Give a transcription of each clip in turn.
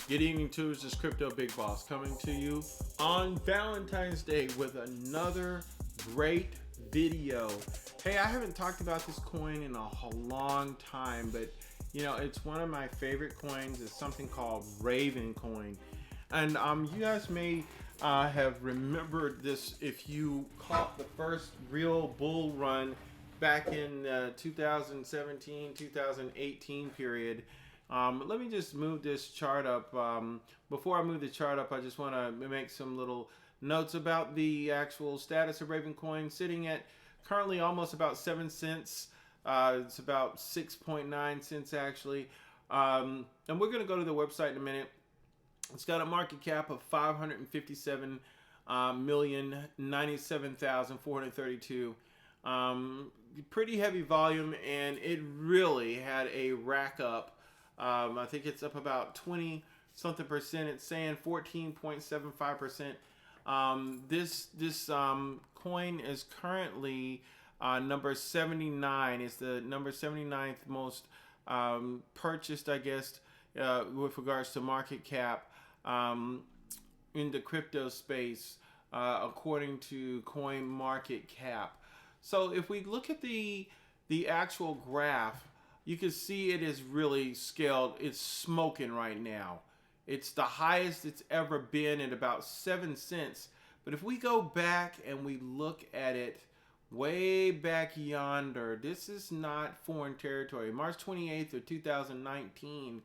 Good evening, Tuesdays. This Crypto Big Boss coming to you on Valentine's Day with another great video. Hey, I haven't talked about this coin in a long time, but you know, it's one of my favorite coins. It's something called RVN coin. And you guys may have remembered this if you caught the first real bull run back in 2017, 2018 period. Let me just move this chart up. Before I move the chart up, I just want to make some little notes about the actual status of RVN coin, sitting at currently almost about 7 cents. It's about 6.9 cents actually. And we're going to go to the website in a minute. It's got a market cap of 557,097,432. Pretty heavy volume, and it really had a rack up. I think it's up about 20 something percent. It's saying 14.75%. This coin is currently number 79. It's the number 79th most purchased, I guess, with regards to market cap in the crypto space, according to Coin Market Cap. So if we look at the actual graph, you can see it is really scaled. It's smoking right now. It's the highest it's ever been at about 7 cents. But if we go back and we look at it way back yonder, this is not foreign territory. March 28th of 2019,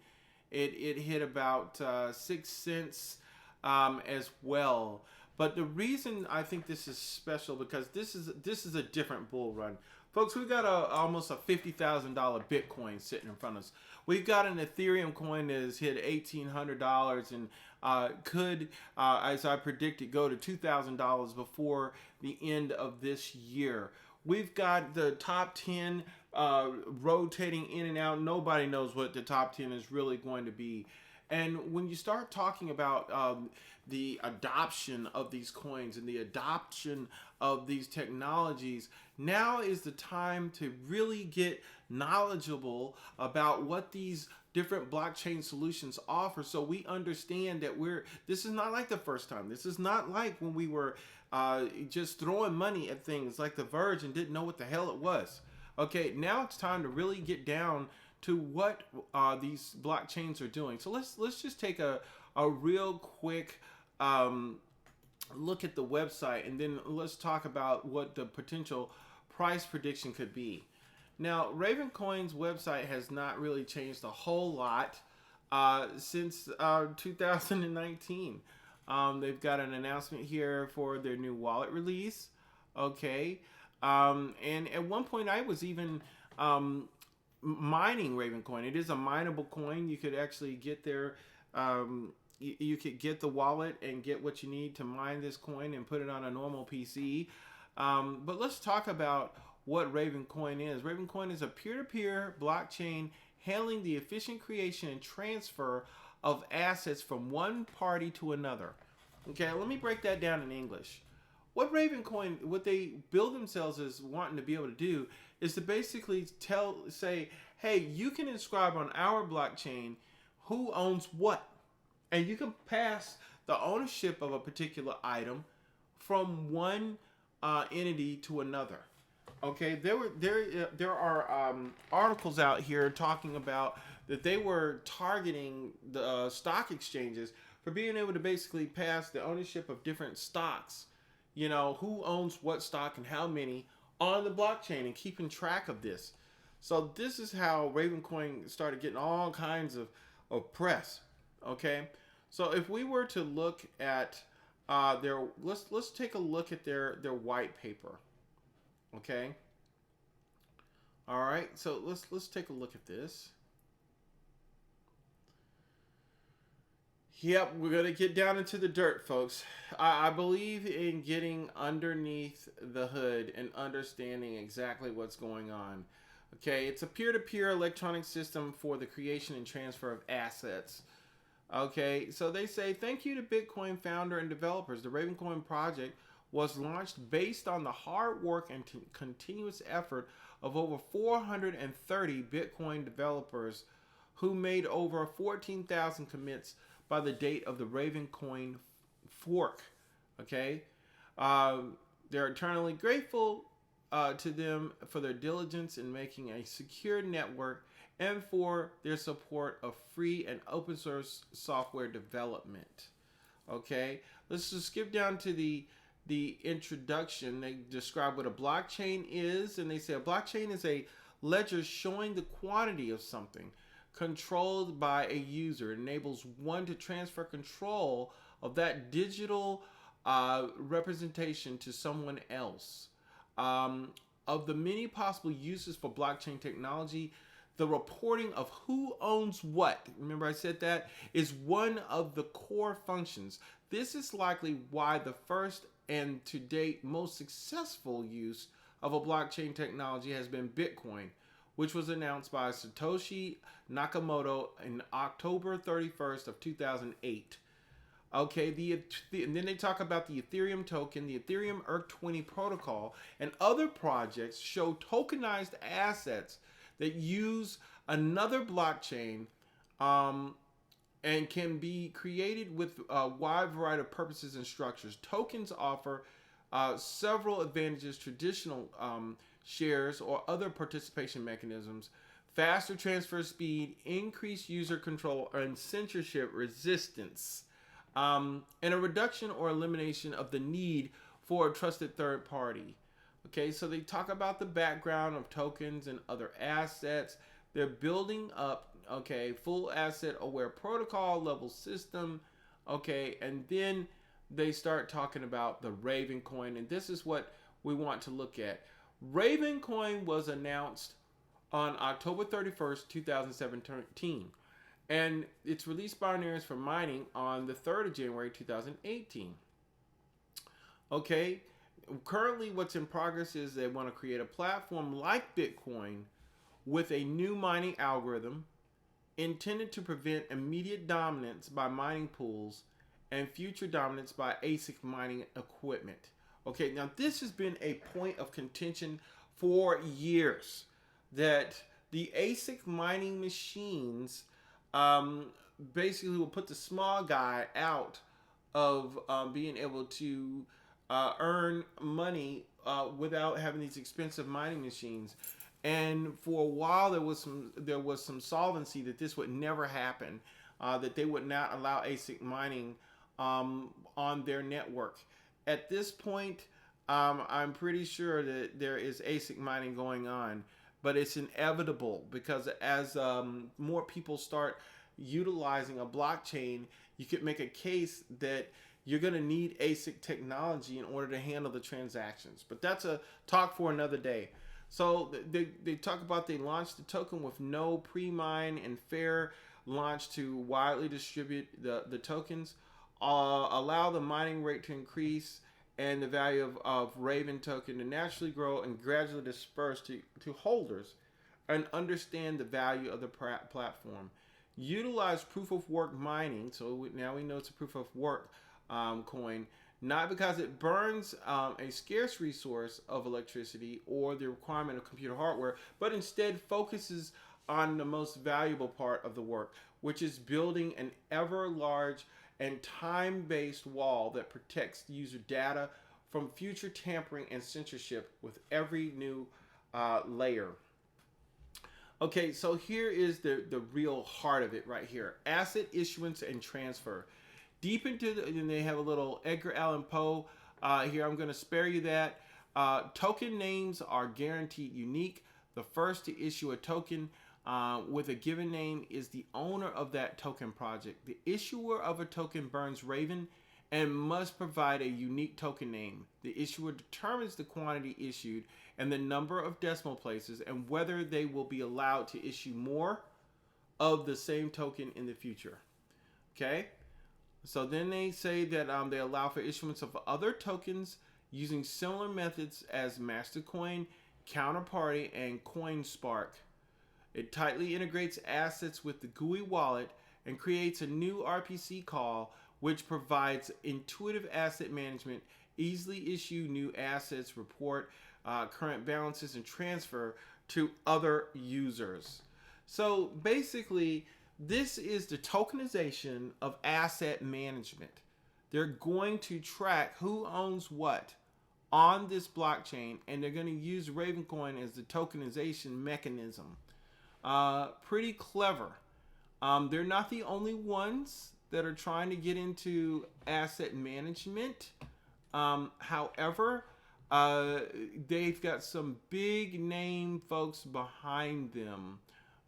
it hit about 6 cents as well. But the reason I think this is special, because this is a different bull run. Folks, we've got almost a $50,000 Bitcoin sitting in front of us. We've got an Ethereum coin that has hit $1,800 and could, as I predicted, go to $2,000 before the end of this year. We've got the top 10 rotating in and out. Nobody knows what the top 10 is really going to be. And when you start talking about the adoption of these coins and the adoption of these technologies, now is the time to really get knowledgeable about what these different blockchain solutions offer, so we understand that this is not like the first time. This is not like when we were just throwing money at things like the Verge and didn't know what the hell it was. Okay, now it's time to really get down to what these blockchains are doing. So let's just take a real quick look at the website, and then let's talk about what the potential price prediction could be. Now, RVN Coin's website has not really changed a whole lot since 2019. They've got an announcement here for their new wallet release. Okay, and at one point I was even mining RVN coin. It is a mineable coin. You could actually get their you could get the wallet and get what you need to mine this coin and put it on a normal PC. But let's talk about what RVN coin is. RVN coin is a peer-to-peer blockchain handling the efficient creation and transfer of assets from one party to another. Okay, let me break that down in English. What RVN coin, what they build themselves as wanting to be able to do, is to basically say, hey, you can inscribe on our blockchain who owns what, and you can pass the ownership of a particular item from one entity to another. Okay, there are articles out here talking about that they were targeting the stock exchanges for being able to basically pass the ownership of different stocks. You know, who owns what stock and how many on the blockchain, and keeping track of this. So this is how RVN coin started getting all kinds of press. Okay, so if we were to look at let's take a look at their white paper. Okay, all right, so let's take a look at this. Yep, we're going to get down into the dirt, folks. I believe in getting underneath the hood and understanding exactly what's going on. Okay, it's a peer-to-peer electronic system for the creation and transfer of assets. Okay, so they say, thank you to Bitcoin founder and developers. The RVN coin project was launched based on the hard work and continuous effort of over 430 Bitcoin developers who made over 14,000 commits by the date of the Raven coin fork. Okay, they're eternally grateful to them for their diligence in making a secure network and for their support of free and open source software development. Okay, let's just skip down to the introduction. They describe what a blockchain is, and they say a blockchain is a ledger showing the quantity of something controlled by a user. It enables one to transfer control of that digital representation to someone else. Of the many possible uses for blockchain technology, the reporting of who owns what, remember I said that, is one of the core functions. This is likely why the first and to date most successful use of a blockchain technology has been Bitcoin, which was announced by Satoshi Nakamoto in October 31st of 2008. Okay, and then they talk about the Ethereum token, the Ethereum ERC20 protocol, and other projects show tokenized assets that use another blockchain and can be created with a wide variety of purposes and structures. Tokens offer several advantages traditional shares or other participation mechanisms: faster transfer speed, increased user control, and censorship resistance, and a reduction or elimination of the need for a trusted third party. Okay, so they talk about the background of tokens and other assets. They're building up, okay, full asset aware protocol level system. Okay, and then they start talking about the Raven coin, and this is what we want to look at. Raven coin was announced on October 31st, 2017, and its release binaries for mining on the 3rd of January 2018. Okay, currently what's in progress is they want to create a platform like Bitcoin with a new mining algorithm intended to prevent immediate dominance by mining pools and future dominance by ASIC mining equipment. Okay, now this has been a point of contention for years, that the ASIC mining machines basically will put the small guy out of being able to earn money without having these expensive mining machines. And for a while, there was some solvency that this would never happen, that they would not allow ASIC mining on their network. At this point, I'm pretty sure that there is ASIC mining going on, but it's inevitable because as more people start utilizing a blockchain, you could make a case that you're going to need ASIC technology in order to handle the transactions. But that's a talk for another day. So they talk about they launched the token with no pre-mine and fair launch to widely distribute the tokens, allow the mining rate to increase and the value of Raven token to naturally grow and gradually disperse to holders, and understand the value of the platform. Utilize proof of work mining, so now we know it's a proof of work coin, not because it burns a scarce resource of electricity or the requirement of computer hardware, but instead focuses on the most valuable part of the work, which is building an ever large and time-based wall that protects user data from future tampering and censorship with every new layer. Okay, so here is the real heart of it right here: asset issuance and transfer. Deep into and they have a little Edgar Allan Poe here. I'm going to spare you that. Token names are guaranteed unique. The first to issue a token with a given name is the owner of that token project. The issuer of a token burns Raven and must provide a unique token name. The issuer determines the quantity issued and the number of decimal places and whether they will be allowed to issue more of the same token in the future. Okay? So then they say that they allow for issuance of other tokens using similar methods as Mastercoin, Counterparty, and CoinSpark. It tightly integrates assets with the GUI wallet and creates a new RPC call, which provides intuitive asset management, easily issue new assets, report current balances, and transfer to other users. So basically, This is the tokenization of asset management. They're going to track who owns what on this blockchain, and they're going to use Ravencoin as the tokenization mechanism. Pretty clever. They're not the only ones that are trying to get into asset management. However, they've got some big name folks behind them.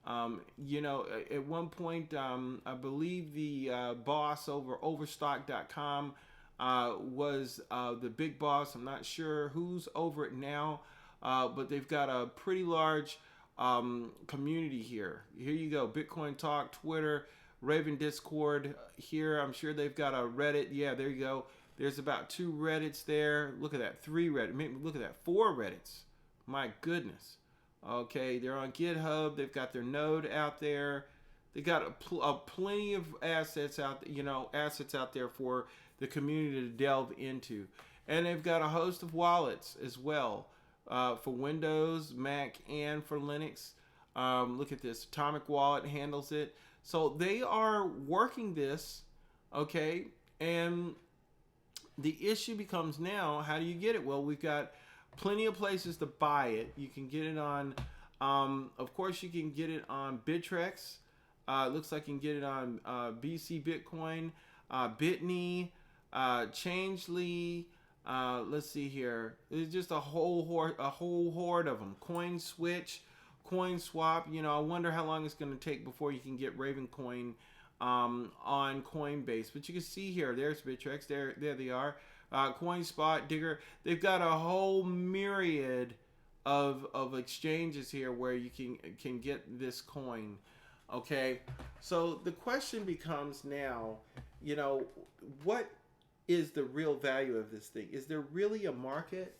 At one point, I believe the boss over Overstock.com was the big boss. I'm not sure who's over it now, but they've got a pretty large community here. Here you go. Bitcoin Talk, Twitter, Raven Discord here. I'm sure they've got a Reddit. Yeah, there you go. There's about 2 Reddits there. Look at that. 3 Reddits. Maybe look at that. 4 Reddits. My goodness. Okay, they're on GitHub. They've got their node out there. They got plenty of assets out there for the community to delve into. And they've got a host of wallets as well for Windows, Mac, and for Linux. Look at this. Atomic Wallet handles it. So they are working this, okay? And the issue becomes now, how do you get it? Well, we've got plenty of places to buy it. You can get it on, of course, you can get it on Bittrex. It looks like you can get it on BC Bitcoin, Bitney, Changely. Let's see here. There's just a whole horde of them. CoinSwitch, CoinSwap. I wonder how long it's going to take before you can get Ravencoin on Coinbase. But you can see here, there's Bittrex. There they are. CoinSpot, Digger. They've got a whole myriad of exchanges here where you can get this coin. Okay, so the question becomes now, what is the real value of this thing? Is there really a market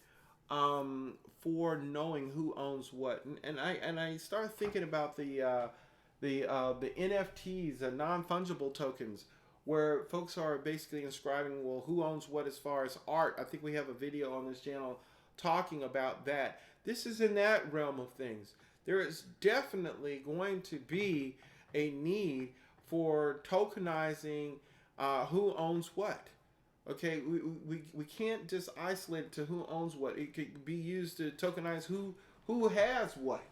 for knowing who owns what? And I start thinking about the NFTs, the non-fungible tokens, where folks are basically inscribing, well, who owns what as far as art. I think we have a video on this channel talking about that. This is in that realm of things. There is definitely going to be a need for tokenizing who owns what. Okay, we can't just isolate it to who owns what. It could be used to tokenize who has what.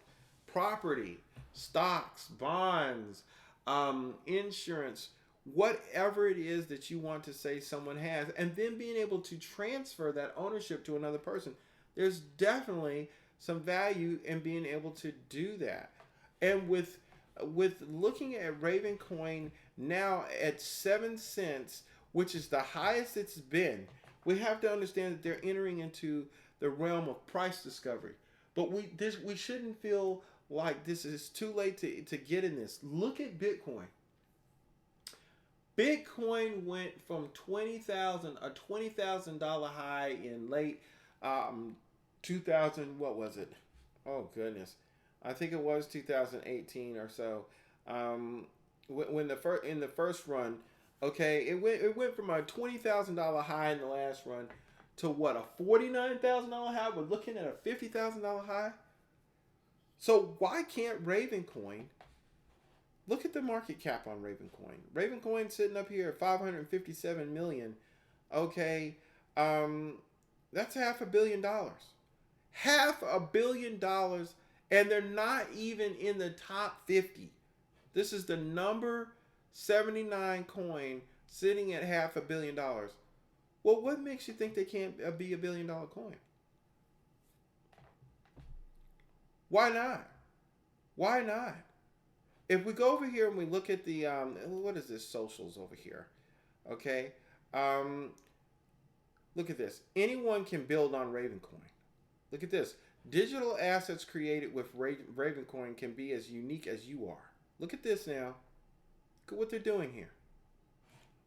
Property, stocks, bonds, insurance, whatever it is that you want to say someone has, and then being able to transfer that ownership to another person. There's definitely some value in being able to do that. And with looking at Ravencoin now at 7 cents, which is the highest it's been, we have to understand that they're entering into the realm of price discovery. But we shouldn't feel like this is too late to get in this. Look at Bitcoin. Bitcoin went from a $20,000 high in late 2000. What was it? Oh goodness, I think it was 2018 or so. When in the first run, okay, it went from a $20,000 high in the last run to what, a $49,000 high? We're looking at a $50,000 high. So why can't Ravencoin? Look at the market cap on Ravencoin. Ravencoin sitting up here at 557 million. Okay, that's $500 million. $500 million, and they're not even in the top 50. This is the number 79 coin sitting at $500 million. Well, what makes you think they can't be $1 billion coin? Why not? Why not? If we go over here and we look at the, what is this, socials over here? Okay. Look at this. Anyone can build on Ravencoin. Look at this. Digital assets created with Ravencoin can be as unique as you are. Look at this now. Look at what they're doing here.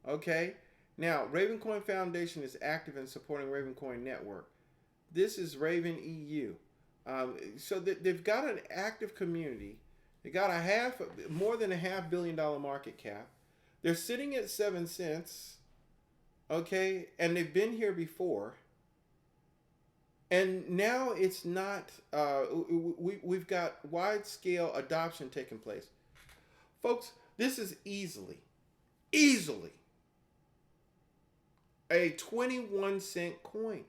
Okay. Now, Ravencoin Foundation is active in supporting Ravencoin Network. This is Raven EU. So they've got an active community. They got more than $500 million market cap. They're sitting at 7 cents. Okay, and they've been here before. And now it's not. We've got wide scale adoption taking place, folks. This is easily a 21-cent coin.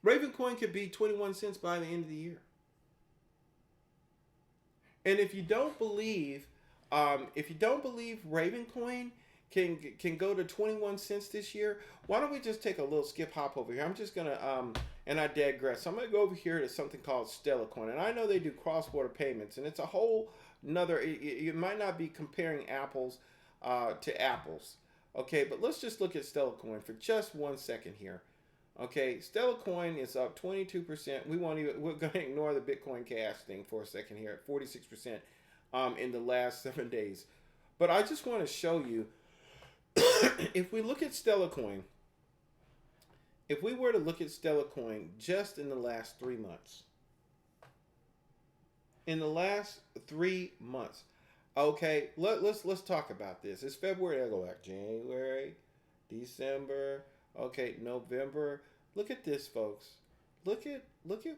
Raven coin could be 21 cents by the end of the year. And if you don't believe, Raven coin can go to 21 cents this year, why don't we just take a little skip hop over here? I'm just gonna and I digress. So I'm gonna go over here to something called Stellar Coin, and I know they do cross-border payments, and it's a whole another. You might not be comparing apples to apples, okay? But let's just look at Stellar Coin for just 1 second here. Okay, Stellar Coin is up 22%. We're going to ignore the Bitcoin Cash thing for a second here at 46% in the last 7 days. But I just want to show you, if we look at Stellar Coin, if we were to look at Stellar Coin just in the last 3 months, okay, let's talk about this. It's February. I go back January, December. Okay, November. Look at this, folks. Look at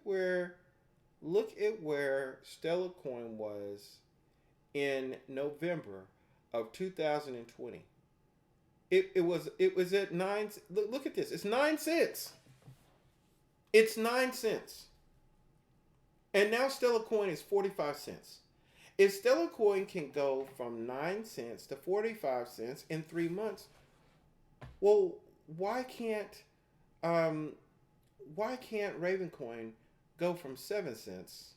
where Stellar Coin was in November of 2020. It was at 9. Look at this. It's 9 cents. It's 9 cents. And now Stellar Coin is 45 cents. If Stellar Coin can go from 9 cents to 45 cents in 3 months, well, why can't Raven Coin go from 7 cents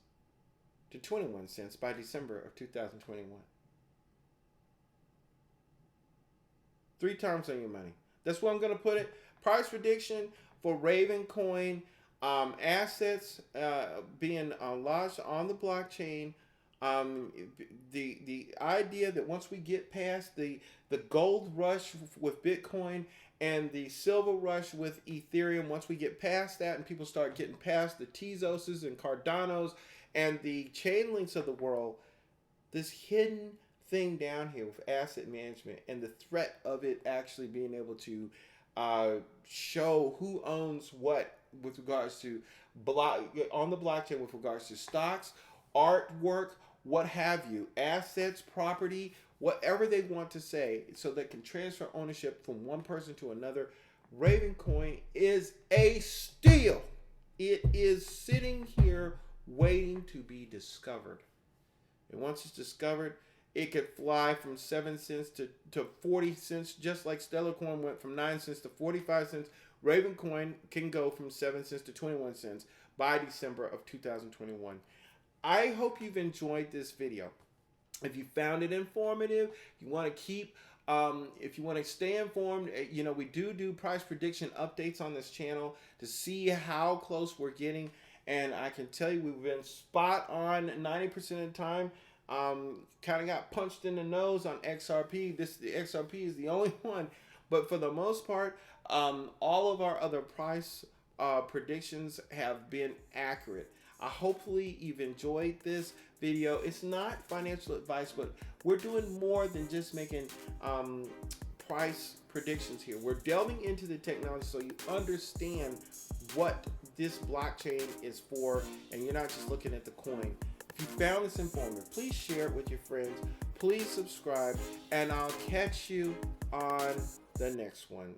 to 21 cents by December of 2021? 3 times on your money. That's where I'm going to put it. Price prediction for Raven Coin, assets being lodged on the blockchain. The idea that once we get past the gold rush with Bitcoin and the silver rush with Ethereum, once we get past that and people start getting past the Tezoses and Cardanos and the chain links of the world, this hidden thing down here with asset management and the threat of it actually being able to show who owns what with regards to on the blockchain with regards to stocks, artwork, what have you, assets, property, whatever they want to say, so they can transfer ownership from one person to another. Raven Coin is a steal. It is sitting here waiting to be discovered. And once it's discovered, it could fly from 7 cents to 40 cents, just like Stellar Coin went from 9 cents to 45 cents. Raven Coin can go from 7 cents to 21 cents by December of 2021. I hope you've enjoyed this video. If you found it informative, you want to keep, if you want to stay informed, we do price prediction updates on this channel to see how close we're getting. And I can tell you we've been spot on 90% of the time. Kind of got punched in the nose on XRP. The XRP is the only one. But for the most part, all of our other price predictions have been accurate. Hopefully you've enjoyed this video. It's not financial advice, but we're doing more than just making price predictions here. We're delving into the technology so you understand what this blockchain is for, and you're not just looking at the coin. If you found this informative, please share it with your friends. Please subscribe, and I'll catch you on the next one.